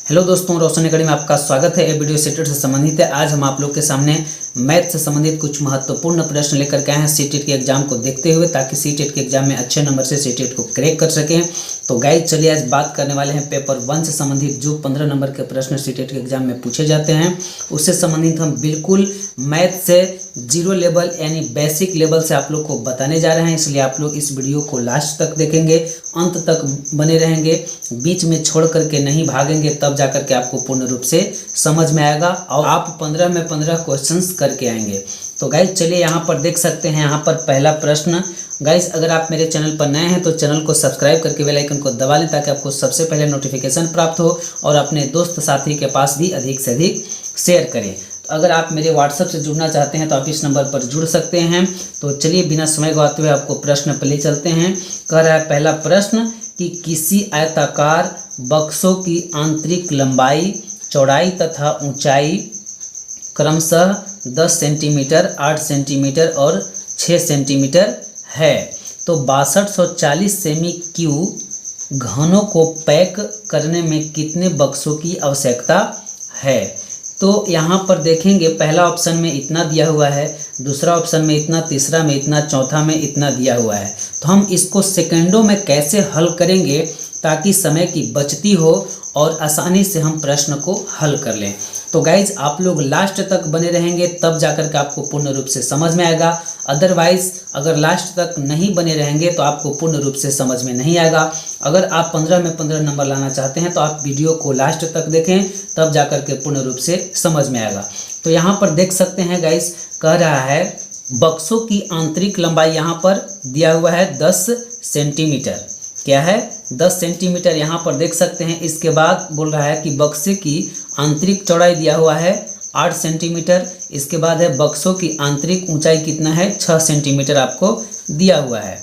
Hello दोस्तों, रोशन academy में आपका स्वागत है। ये वीडियो सीटेट से संबंधित है। आज हम आप लोग के सामने मैथ से संबंधित कुछ महत्वपूर्ण प्रश्न लेकर के आए हैं सीटेट के एग्जाम को देखते हुए, ताकि सीटेट के एग्जाम में अच्छे नंबर से सीटेट को क्रैक कर सकें। तो गाइज चलिए आज बात करने वाले हैं पेपर 1 से संबंधित जो 15 नंबर के प्रश्न सीटेट के एग्जाम में पूछे जाते हैं, उससे संबंधित हम बिल्कुल मैथ से जीरो लेवल यानी बेसिक लेवल से आप लोग को बताने जा रहे हैं। इसलिए आप लोग इस वीडियो को लास्ट तक देखेंगे, अंत तक बने रहेंगे, बीच में छोड़ करके नहीं भागेंगे, तब जाकर के आपको पूर्ण रूप से समझ में आएगा और आप 15 में 15 क्वेश्चंस करके आएंगे। तो गाइज चलिए यहाँ पर देख सकते हैं, यहाँ पर पहला प्रश्न। गाइज अगर आप मेरे चैनल पर नए हैं तो चैनल को सब्सक्राइब करके बेल आइकन को दबा लें, ताकि आपको सबसे पहले नोटिफिकेशन प्राप्त हो और अपने दोस्त साथी के पास भी अधिक से अधिक शेयर करें। तो अगर आप मेरे व्हाट्सएप से जुड़ना चाहते हैं तो आप इस नंबर पर जुड़ सकते हैं। तो चलिए बिना समय गवाते हुए आपको प्रश्न पर ले चलते हैं। कह रहा है पहला प्रश्न कि किसी आयताकार बक्सों की आंतरिक लंबाई, चौड़ाई तथा ऊंचाई क्रमशः 10 सेंटीमीटर, 8 सेंटीमीटर और 6 सेंटीमीटर है, तो 6240 सेमी क्यूब घनों को पैक करने में कितने बक्सों की आवश्यकता है। तो यहाँ पर देखेंगे पहला ऑप्शन में इतना दिया हुआ है, दूसरा ऑप्शन में इतना, तीसरा में इतना, चौथा में इतना दिया हुआ है। तो हम इसको सेकंडों में कैसे हल करेंगे ताकि समय की बचती हो और आसानी से हम प्रश्न को हल कर लें। तो गाइज आप लोग लास्ट तक बने रहेंगे, तब जाकर के आपको पूर्ण रूप से समझ में आएगा। अदरवाइज अगर लास्ट तक नहीं बने रहेंगे तो आपको पूर्ण रूप से समझ में नहीं आएगा। अगर आप 15 में 15 नंबर लाना चाहते हैं तो आप वीडियो को लास्ट तक देखें, तब जाकर के पूर्ण रूप से समझ में आएगा। तो यहाँ पर देख सकते हैं गाइज, कह रहा है बक्सों की आंतरिक लंबाई यहाँ पर दिया हुआ है 10 सेंटीमीटर। क्या है? 10 सेंटीमीटर यहाँ पर देख सकते हैं। इसके बाद बोल रहा है कि बक्से की आंतरिक चौड़ाई दिया हुआ है 8 सेंटीमीटर। इसके बाद है बक्सों की आंतरिक ऊंचाई कितना है, 6 सेंटीमीटर आपको दिया हुआ है।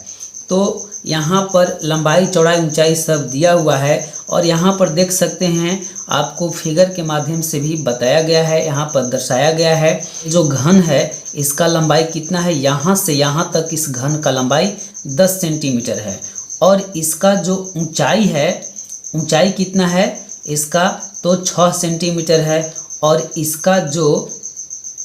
तो यहाँ पर लंबाई, चौड़ाई, ऊंचाई सब दिया हुआ है और यहाँ पर देख सकते हैं आपको फिगर के माध्यम से भी बताया गया है, यहाँ पर दर्शाया गया है। जो घन है इसका लंबाई कितना है, यहाँ से यहाँ तक इस घन का लंबाई 10 सेंटीमीटर है और इसका जो ऊंचाई है, ऊंचाई कितना है इसका, तो 6 सेंटीमीटर है और इसका जो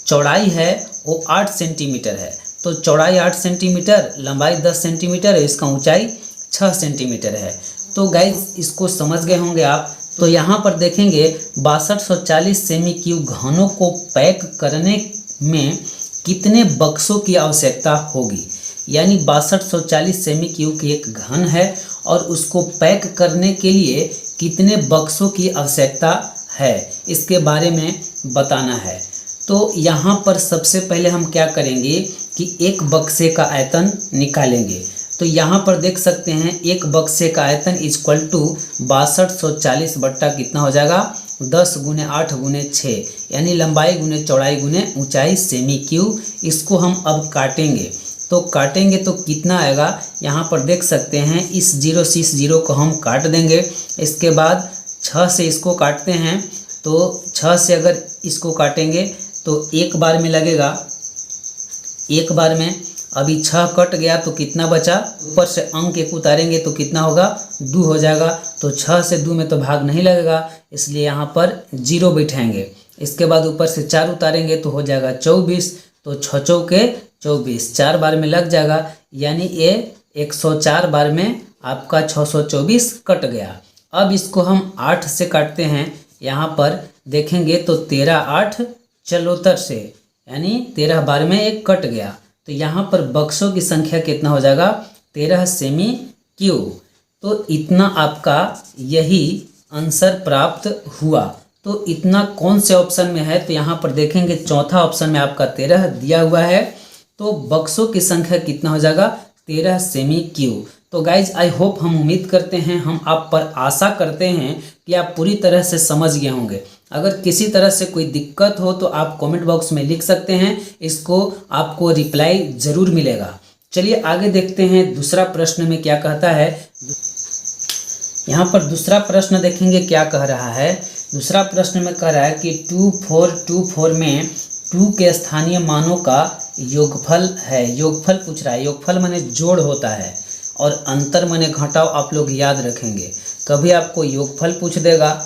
चौड़ाई है वो 8 सेंटीमीटर है। तो चौड़ाई 8 सेंटीमीटर, लंबाई 10 सेंटीमीटर है, इसका ऊंचाई 6 सेंटीमीटर है। तो गाइज इसको समझ गए होंगे आप। तो यहाँ पर देखेंगे 6240 सेमी क्यूब घनों को पैक करने में कितने बक्सों की आवश्यकता होगी, यानी 6240 सेमी क्यूब की एक घन है और उसको पैक करने के लिए कितने बक्सों की आवश्यकता है, इसके बारे में बताना है। तो यहाँ पर सबसे पहले हम क्या करेंगे कि एक बक्से का आयतन निकालेंगे। तो यहाँ पर देख सकते हैं एक बक्से का आयतन इक्वल टू 6240 बट्टा कितना हो जाएगा, 10 गुने 8 गुने 6, यानी लंबाई गुने चौड़ाई गुने ऊंचाई सेमी क्यूब। इसको हम अब काटेंगे, तो काटेंगे तो कितना आएगा, यहाँ पर देख सकते हैं इस 0 से इस 0 को हम काट देंगे। इसके बाद 6 से इसको काटते हैं, तो 6 से अगर इसको काटेंगे तो एक बार में लगेगा, एक बार में। अभी 6 कट गया तो कितना बचा, ऊपर से अंक एक उतारेंगे तो कितना होगा, 2 हो जाएगा। तो 6 से 2 में तो भाग नहीं लगेगा, इसलिए यहाँ पर 0 बैठाएंगे। इसके बाद ऊपर से 4 उतारेंगे तो हो जाएगा 24, तो 6 चौके 24, 4 बार में लग जाएगा, यानी ये 104 बार में आपका 624 कट गया। अब इसको हम 8 से काटते हैं, यहाँ पर देखेंगे तो 13 8 74 से, यानी 13 बार में एक कट गया। तो यहाँ पर बक्सों की संख्या कितना हो जाएगा, 13 सेमी क्यूब। तो इतना आपका यही आंसर प्राप्त हुआ। तो इतना कौन से ऑप्शन में है, तो यहाँ पर देखेंगे चौथा ऑप्शन में आपका 13 दिया हुआ है। तो बक्सों की संख्या कितना हो जाएगा, 13 सेमी क्यूब। तो गाइज आई होप, हम उम्मीद करते हैं, हम आप पर आशा करते हैं कि आप पूरी तरह से समझ गए होंगे। अगर किसी तरह से कोई दिक्कत हो तो आप कमेंट बॉक्स में लिख सकते हैं, इसको आपको रिप्लाई ज़रूर मिलेगा। चलिए आगे देखते हैं दूसरा प्रश्न में क्या कहता है। यहाँ पर दूसरा प्रश्न देखेंगे क्या कह रहा है। दूसरा प्रश्न में कह रहा है कि 2424 में 2 के स्थानीय मानों का योगफल है। योगफल पूछ रहा है, योगफल माने जोड़ होता है और अंतर माने घटाव। आप लोग याद रखेंगे, कभी आपको योगफल पूछ देगा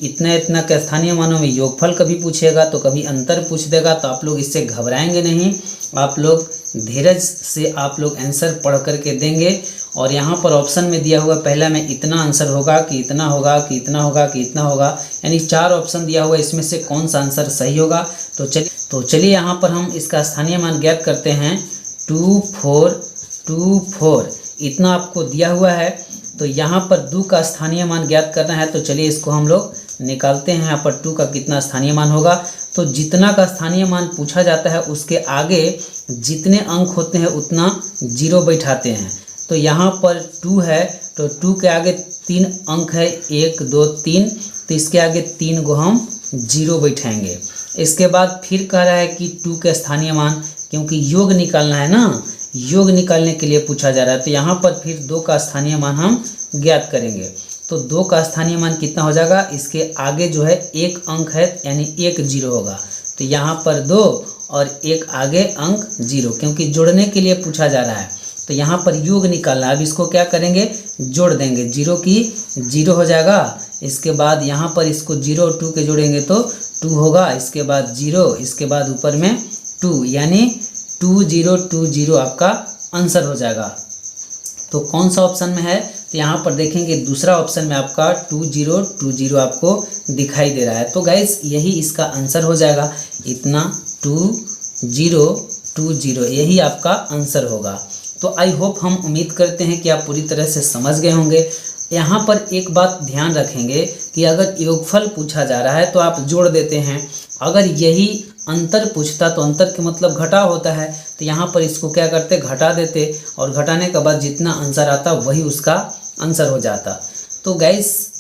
इतना इतना के स्थानीय मानों में योगफल कभी पूछेगा तो कभी अंतर पूछ देगा, तो आप लोग इससे घबराएंगे नहीं। आप लोग धीरज से आप लोग आंसर पढ़ करके देंगे। और यहाँ पर ऑप्शन में दिया हुआ पहला में इतना आंसर होगा कि इतना होगा कि इतना होगा कि इतना होगा, यानी 4 ऑप्शन दिया हुआ है, इसमें से कौन सा आंसर सही होगा। तो चलिए यहाँ पर हम इसका स्थानीय मान ज्ञात करते हैं। 2424 इतना आपको दिया हुआ है। तो यहाँ पर 2 का स्थानीय मान ज्ञात करना है, तो चलिए इसको हम लोग निकालते हैं। यहाँ पर 2 का कितना स्थानीय मान होगा, तो जितना का स्थानीय मान पूछा जाता है उसके आगे जितने अंक होते हैं उतना 0 बैठाते हैं। तो यहाँ पर 2 है, तो 2 के आगे 3 अंक है, 1 2 3, तो इसके आगे 3 को हम 0 बैठाएंगे। इसके बाद फिर कह रहा है कि 2 के स्थानीय मान, क्योंकि योग निकालना है ना, योग निकालने के लिए पूछा जा रहा है, तो यहाँ पर फिर 2 का स्थानीय मान हम ज्ञात करेंगे। तो 2 का स्थानीय मान कितना हो जाएगा, इसके आगे जो है 1 अंक है, यानी 1 0 होगा। तो यहाँ पर 2 और 1 आगे अंक 0, क्योंकि जोड़ने के लिए पूछा जा रहा है। तो यहाँ पर योग निकालना है। अब इसको क्या करेंगे, जोड़ देंगे, 0 की 0 हो जाएगा। इसके बाद यहाँ पर इसको 0 और 2 के जोड़ेंगे तो 2 होगा, इसके बाद 0, इसके बाद ऊपर में 2, यानी 2020 आपका आंसर हो जाएगा। तो कौन सा ऑप्शन में है, तो यहाँ पर देखेंगे दूसरा ऑप्शन में आपका 2020 आपको दिखाई दे रहा है। तो गाइस यही इसका आंसर हो जाएगा, इतना 2020 यही आपका आंसर होगा। तो आई होप, हम उम्मीद करते हैं कि आप पूरी तरह से समझ गए होंगे। यहाँ पर एक बात ध्यान रखेंगे कि अगर योगफल पूछा जा रहा है तो आप जोड़ देते हैं, अगर यही अंतर पूछता तो अंतर के मतलब घटाव होता है, तो यहाँ पर इसको क्या करते, घटा देते, और घटाने के बाद जितना आंसर आता वही उसका आंसर हो जाता। तो गाइस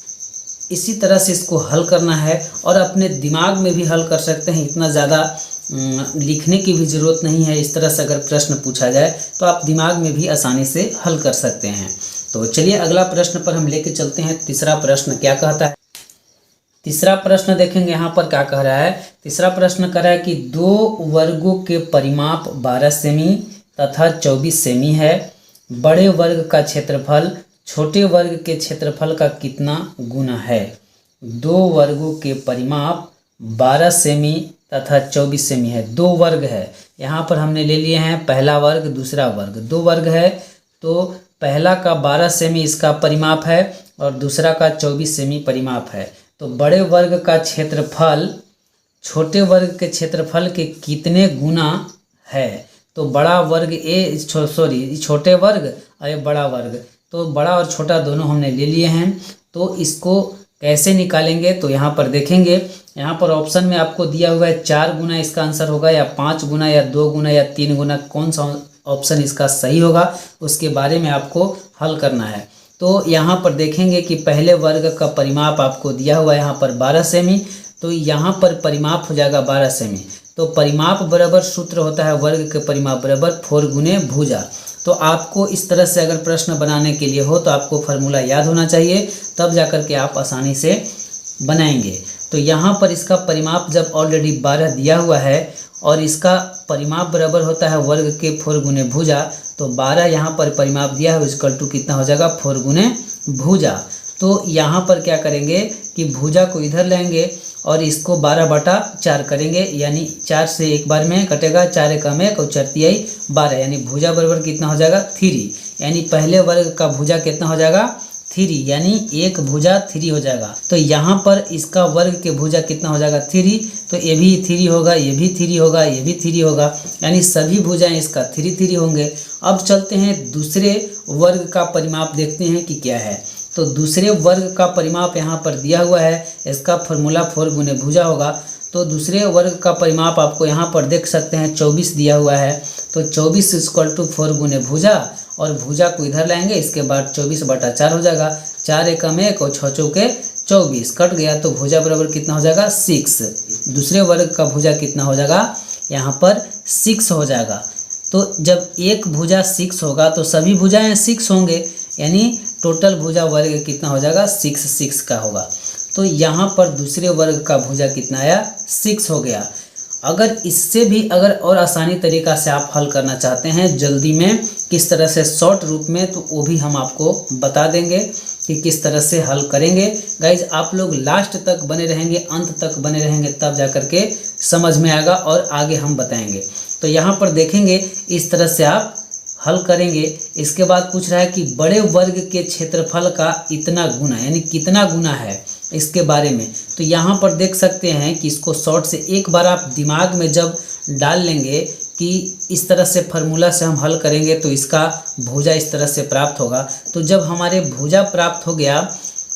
इसी तरह से इसको हल करना है, और अपने दिमाग में भी हल कर सकते हैं, इतना ज़्यादा लिखने की भी ज़रूरत नहीं है। इस तरह से अगर प्रश्न पूछा जाए तो आप दिमाग में भी आसानी से हल कर सकते हैं। तो चलिए अगला प्रश्न पर हम लेके चलते हैं। तीसरा प्रश्न क्या कहता है, तीसरा प्रश्न देखेंगे यहाँ पर क्या कह रहा है। तीसरा प्रश्न कह रहा है कि 2 वर्गों के परिमाप 12 सेमी तथा 24 सेमी है। बड़े वर्ग का क्षेत्रफल छोटे वर्ग के क्षेत्रफल का कितना गुना है। 2 वर्गों के परिमाप 12 सेमी तथा 24 सेमी है। 2 वर्ग है, यहाँ पर हमने ले लिए हैं पहला वर्ग दूसरा वर्ग। 2 वर्ग है, तो पहला का 12 सेमी इसका परिमाप है और दूसरा का 24 सेमी परिमाप है। तो बड़े वर्ग का क्षेत्रफल छोटे वर्ग के क्षेत्रफल के कितने गुना है। तो बड़ा वर्ग छोटे वर्ग और ये बड़ा वर्ग, तो बड़ा और छोटा दोनों हमने ले लिए हैं। तो इसको कैसे निकालेंगे, तो यहाँ पर देखेंगे, यहाँ पर ऑप्शन में आपको दिया हुआ है 4 गुना इसका आंसर होगा, या 5 गुना, या 2 गुना, या 3 गुना, कौन सा ऑप्शन इसका सही होगा उसके बारे में आपको हल करना है। तो यहाँ पर देखेंगे कि पहले वर्ग का परिमाप आपको दिया हुआ है यहाँ पर 12 सेमी, तो यहाँ पर परिमाप हो जाएगा 12 सेमी। तो परिमाप बराबर सूत्र होता है वर्ग के परिमाप बराबर 4 गुने भुजा। तो आपको इस तरह से अगर प्रश्न बनाने के लिए हो तो आपको फार्मूला याद होना चाहिए, तब जाकर के आप आसानी से बनाएंगे। तो यहाँ पर इसका परिमाप जब ऑलरेडी 12 दिया हुआ है और इसका परिमाप बराबर होता है वर्ग के 4 गुने भुजा, तो 12 यहाँ पर परिमाप दिया है इक्वल टू कितना हो जाएगा 4 गुने भुजा। तो यहाँ पर क्या करेंगे कि भुजा को इधर लेंगे और इसको 12/4 करेंगे, यानी 4 से एक बार में कटेगा, 4 एकम 1 और 4 तिहाई 12, यानी भुजा बराबर कितना हो जाएगा 3, यानी पहले वर्ग का भुजा कितना हो जाएगा 3, यानी 1 भुजा 3 हो जाएगा। तो यहाँ पर इसका वर्ग के भुजा कितना हो जाएगा 3, तो ये भी 3 होगा, ये भी 3 होगा, ये भी 3 होगा, यानी सभी भुजाएं इसका 3 होंगे। अब चलते हैं दूसरे वर्ग का परिमाप देखते हैं कि क्या है। तो दूसरे वर्ग का परिमाप यहाँ पर दिया हुआ है, इसका फॉर्मूला 4 गुने भुजा होगा। तो दूसरे वर्ग का परिमाप आपको यहाँ पर देख सकते हैं 24 दिया हुआ है, तो 24 इक्वल टू 4 गुने भुजा, और भुजा को इधर लाएंगे, इसके बाद 24/4 हो जाएगा, 4 एकम 1 और 6 चौके 24 कट गया, तो भुजा बराबर कितना हो जाएगा 6। दूसरे वर्ग का भुजा कितना हो जाएगा यहाँ पर 6 हो जाएगा। तो जब एक भुजा 6 होगा तो सभी भुजाएं 6 होंगे, यानी टोटल भुजा वर्ग कितना हो जाएगा 6 का होगा। तो यहाँ पर दूसरे वर्ग का भुजा कितना आया 6 हो गया। अगर इससे भी अगर और आसानी तरीका से आप हल करना चाहते हैं जल्दी में किस तरह से शॉर्ट रूप में, तो वो भी हम आपको बता देंगे। कि किस तरह से हल करेंगे। गाइज आप लोग लास्ट तक बने रहेंगे, अंत तक बने रहेंगे, तब जा कर के समझ में आएगा और आगे हम बताएंगे। तो यहाँ पर देखेंगे इस तरह से आप हल करेंगे। इसके बाद पूछ रहा है कि बड़े वर्ग के क्षेत्रफल का इतना गुना, यानी कितना गुना है इसके बारे में। तो यहाँ पर देख सकते हैं कि इसको शॉर्ट से एक बार आप दिमाग में जब डाल लेंगे कि इस तरह से फार्मूला से हम हल करेंगे तो इसका भुजा इस तरह से प्राप्त होगा। तो जब हमारे भुजा प्राप्त हो गया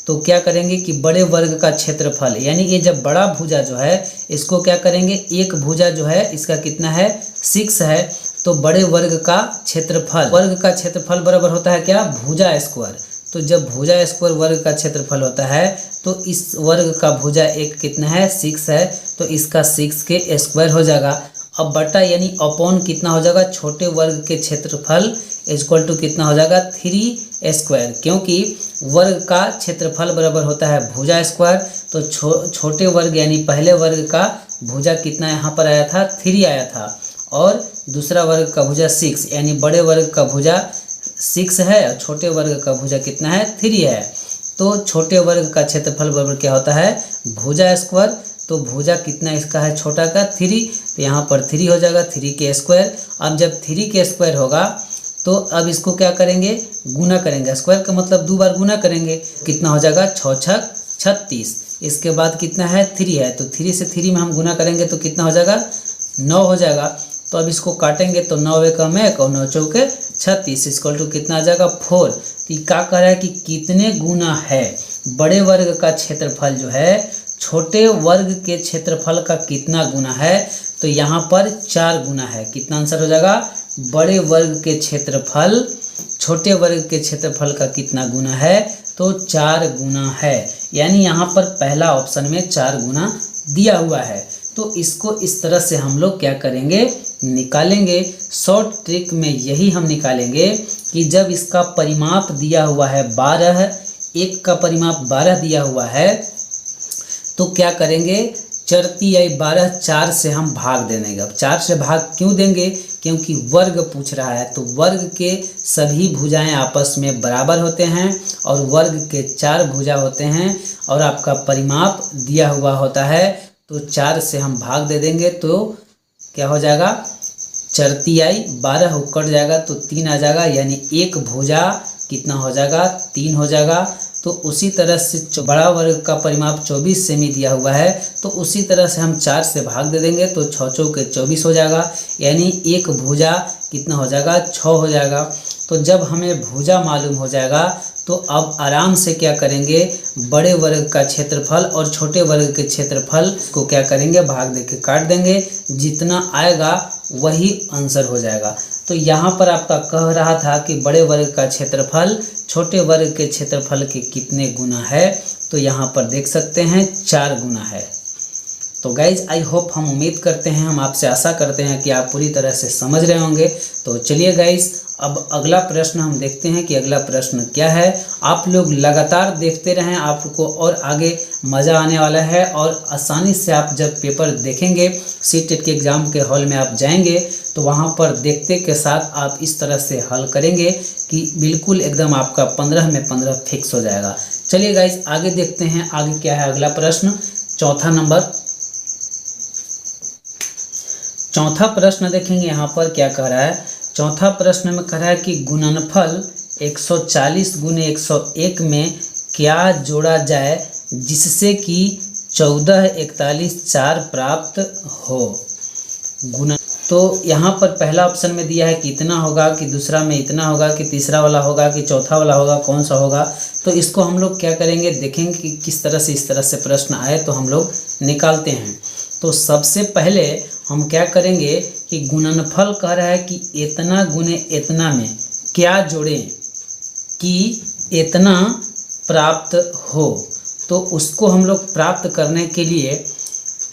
तो क्या करेंगे कि बड़े वर्ग का क्षेत्रफल, यानी ये जब बड़ा भुजा जो है इसको क्या करेंगे, एक भुजा जो है इसका कितना है 6 है, तो बड़े वर्ग का क्षेत्रफल, वर्ग का क्षेत्रफल बराबर होता है क्या, भुजा स्क्वायर। तो जब भुजा स्क्वायर वर्ग का क्षेत्रफल होता है तो इस वर्ग का भुजा एक कितना है 6 है, तो इसका 6 के स्क्वायर हो जाएगा। अब बटा यानी अपॉन कितना हो जाएगा, छोटे वर्ग के क्षेत्रफल इक्वल टू कितना हो जाएगा 3 स्क्वायर, क्योंकि वर्ग का क्षेत्रफल बराबर होता है भुजा स्क्वायर। तो छोटे वर्ग यानी पहले वर्ग का भुजा कितना यहाँ पर आया था 3 आया था, और दूसरा वर्ग का भुजा 6, यानी बड़े वर्ग का भुजा 6 है और छोटे वर्ग का भुजा कितना है 3 है। तो छोटे वर्ग का क्षेत्रफल बराबर क्या होता है भुजा स्क्वायर। तो भुजा कितना इसका है छोटा का 3, तो यहाँ पर 3 हो जाएगा 3 के स्क्वायर। अब जब 3 के स्क्वायर होगा तो अब इसको क्या करेंगे, गुना करेंगे। स्क्वायर का मतलब 2 बार गुना करेंगे, कितना हो जाएगा 6 छक 36। इसके बाद कितना है 3 है, तो 3 से 3 में हम गुना करेंगे तो कितना हो जाएगा 9 हो जाएगा। तो अब इसको काटेंगे तो 9 एकम 1 और 9 चौके 36 इक्वल टू कितना आ जाएगा 4। तो ये क्या कह रहा है कि कितने गुना है बड़े वर्ग का क्षेत्रफल जो है छोटे वर्ग के क्षेत्रफल का कितना गुना है। तो यहाँ पर 4 गुना है। कितना आंसर हो जाएगा, बड़े वर्ग के क्षेत्रफल छोटे वर्ग के क्षेत्रफल का कितना गुना है, तो 4 गुना है। यानी यहाँ पर पहला ऑप्शन में 4 गुना दिया हुआ है। तो इसको इस तरह से हम लोग क्या करेंगे, निकालेंगे। शॉर्ट ट्रिक में यही हम निकालेंगे कि जब इसका परिमाप दिया हुआ है 12, एक का परिमाप 12 दिया हुआ है, तो क्या करेंगे, चरती आई 12 4 से हम भाग दे देंगे। अब 4 से भाग क्यों देंगे, क्योंकि वर्ग पूछ रहा है। तो वर्ग के सभी भुजाएं आपस में बराबर होते हैं और वर्ग के 4 भुजा होते हैं और आपका परिमाप दिया हुआ होता है। तो 4 से हम भाग दे देंगे तो क्या हो जाएगा, चरती आई 12 कट जाएगा तो 3 आ जाएगा, यानी एक भुजा कितना हो जाएगा 3 हो जाएगा। तो उसी तरह से बड़ा वर्ग का परिमाप 24 सेमी दिया हुआ है, तो उसी तरह से हम 4 से भाग दे देंगे तो 6 चौके 24 हो जाएगा, यानी एक भुजा कितना हो जाएगा 6 हो जाएगा। तो जब हमें भुजा मालूम हो जाएगा तो अब आराम से क्या करेंगे, बड़े वर्ग का क्षेत्रफल और छोटे वर्ग के क्षेत्रफल को क्या करेंगे, भाग दे के काट देंगे, जितना आएगा वही आंसर हो जाएगा। तो यहाँ पर आपका कह रहा था कि बड़े वर्ग का क्षेत्रफल छोटे वर्ग के क्षेत्रफल के कितने गुना है, तो यहाँ पर देख सकते हैं 4 गुना है। तो गाइज आई होप, हम उम्मीद करते हैं, हम आपसे आशा करते हैं कि आप पूरी तरह से समझ रहे होंगे। तो चलिए गाइज अब अगला प्रश्न हम देखते हैं कि अगला प्रश्न क्या है। आप लोग लगातार देखते रहें, आपको और आगे मज़ा आने वाला है और आसानी से आप जब पेपर देखेंगे, सीटेट के एग्ज़ाम के हॉल में आप जाएंगे तो वहाँ पर देखते के साथ आप इस तरह से हल करेंगे कि बिल्कुल एकदम आपका 15 में 15 फिक्स हो जाएगा। चलिए गाइज आगे देखते हैं, आगे क्या है अगला प्रश्न। चौथा प्रश्न देखेंगे यहाँ पर क्या कह रहा है। चौथा प्रश्न में कह रहा है कि गुणनफल 140 गुने 101 में क्या जोड़ा जाए जिससे कि 14 41 4 प्राप्त हो। गुणन, तो यहाँ पर पहला ऑप्शन में दिया है कि इतना होगा, कि दूसरा में इतना होगा, कि तीसरा वाला होगा, कि चौथा वाला होगा, कौन सा होगा। तो इसको हम लोग क्या करेंगे, देखेंगे कि किस तरह से इस तरह से प्रश्न आए तो हम लोग निकालते हैं। तो सबसे पहले हम क्या करेंगे कि गुणनफल कह रहा है कि इतना गुने इतना में क्या जोड़ें कि इतना प्राप्त हो। तो उसको हम लोग प्राप्त करने के लिए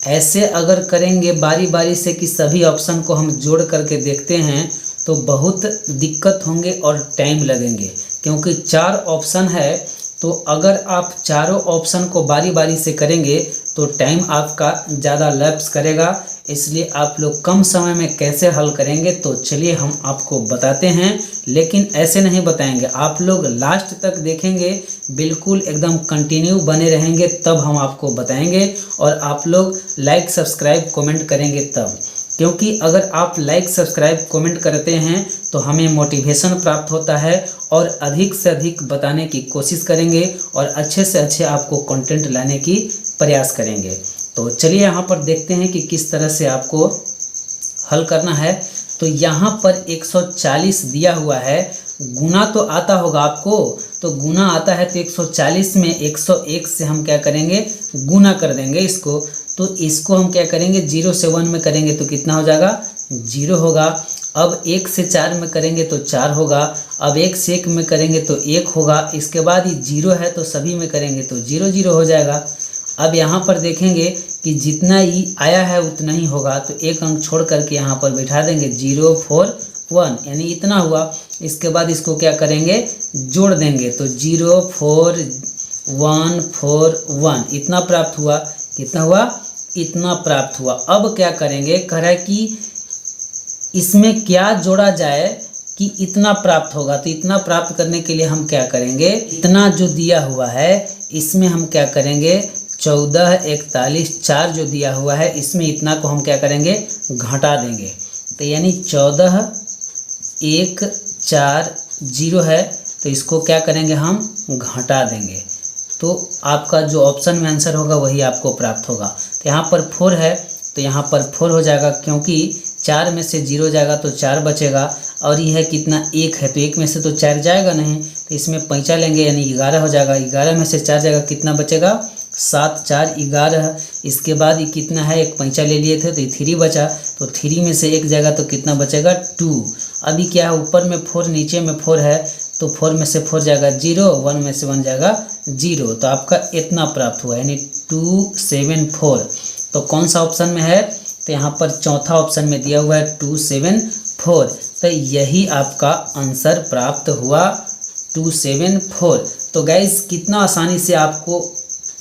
ऐसे अगर करेंगे बारी बारी से कि सभी ऑप्शन को हम जोड़ करके देखते हैं तो बहुत दिक्कत होंगे और टाइम लगेंगे, क्योंकि 4 ऑप्शन है। तो अगर आप चारों ऑप्शन को बारी बारी से करेंगे तो टाइम आपका ज़्यादा लैप्स करेगा, इसलिए आप लोग कम समय में कैसे हल करेंगे तो चलिए हम आपको बताते हैं, लेकिन ऐसे नहीं बताएंगे, आप लोग लास्ट तक देखेंगे, बिल्कुल एकदम कंटिन्यू बने रहेंगे तब हम आपको बताएंगे। और आप लोग लाइक सब्सक्राइब कमेंट करेंगे तब, क्योंकि अगर आप लाइक सब्सक्राइब कमेंट करते हैं तो हमें मोटिवेशन प्राप्त होता है और अधिक से अधिक बताने की कोशिश करेंगे और अच्छे से अच्छे आपको कंटेंट लाने की प्रयास करेंगे। तो चलिए यहाँ पर देखते हैं कि किस तरह से आपको हल करना है। तो यहाँ पर 140 दिया हुआ है, गुना तो आता होगा आपको, तो गुना आता है तो 140 में 101 से हम क्या करेंगे, गुना कर देंगे इसको। तो इसको हम क्या करेंगे, 0 से 1 में करेंगे तो कितना हो जाएगा, 0 होगा। अब 1 से 4 में करेंगे तो 4 होगा। अब 1 से 1 में करेंगे तो 1 होगा। इसके बाद ये 0 है तो सभी में करेंगे तो 0 0 हो जाएगा। अब यहाँ पर देखेंगे कि जितना ही आया है उतना ही होगा, तो एक अंक छोड़ करके यहाँ पर बैठा देंगे 0 4 1, यानी इतना हुआ। इसके बाद इसको क्या करेंगे, जोड़ देंगे तो 0 4 1 4 1 इतना प्राप्त हुआ। कितना हुआ, इतना प्राप्त हुआ। अब क्या करेंगे, कह रहा है कि इसमें क्या जोड़ा जाए कि इतना प्राप्त होगा। तो इतना प्राप्त करने के लिए हम क्या करेंगे, इतना जो दिया हुआ है इसमें हम क्या करेंगे, 14 41 4 जो दिया हुआ है इसमें इतना को हम क्या करेंगे, घटा देंगे। तो यानी 14 1 4 0 है तो इसको क्या करेंगे, हम घटा देंगे। तो आपका जो ऑप्शन में आंसर होगा वही आपको प्राप्त होगा। तो यहाँ पर 4 है तो यहाँ पर 4 हो जाएगा, क्योंकि 4 में से 0 जाएगा तो 4 बचेगा। और यह है कितना, 1 है तो 1 में से तो 4 जाएगा नहीं, तो इसमें 5 लेंगे यानी 11 हो जाएगा। 11 में से 4 जाएगा, कितना बचेगा, 7 4 11। इसके बाद ये कितना है, एक 5 ले लिए थे तो 3 बचा, तो 3 में से 1 जाएगा तो कितना बचेगा, 2। अभी क्या है, ऊपर में 4 नीचे में 4 है तो 4 में से 4 जाएगा 0, 1 में से 1 जाएगा 0। तो आपका इतना प्राप्त हुआ यानी 2 7 4। तो कौन सा ऑप्शन में है, तो यहाँ पर चौथा ऑप्शन में दिया हुआ है 2 7 4। तो यही आपका आंसर प्राप्त हुआ, 2 7 4। तो गाइज कितना आसानी से आपको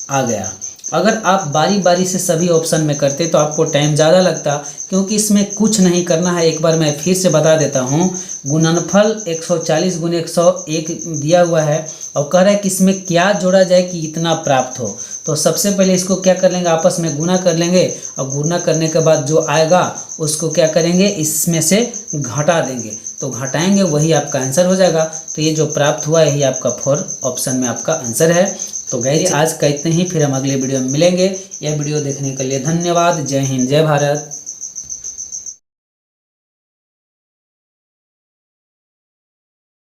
आ गया। अगर आप बारी बारी से सभी ऑप्शन में करते तो आपको टाइम ज़्यादा लगता, क्योंकि इसमें कुछ नहीं करना है। एक बार मैं फिर से बता देता हूँ, गुणनफल 140 × 101 दिया हुआ है और कह रहा है कि इसमें क्या जोड़ा जाए कि इतना प्राप्त हो। तो सबसे पहले इसको क्या कर लेंगे, आपस में गुना कर लेंगे और गुना करने के बाद जो आएगा उसको क्या करेंगे, इसमें से घटा देंगे। तो घटाएंगे वही आपका आंसर हो जाएगा। तो ये जो प्राप्त हुआ यही आपका 4 ऑप्शन में आपका आंसर है। तो गाइस आज का इतना ही, फिर हम अगले वीडियो में मिलेंगे। यह वीडियो देखने के लिए धन्यवाद। जय हिंद, जय भारत।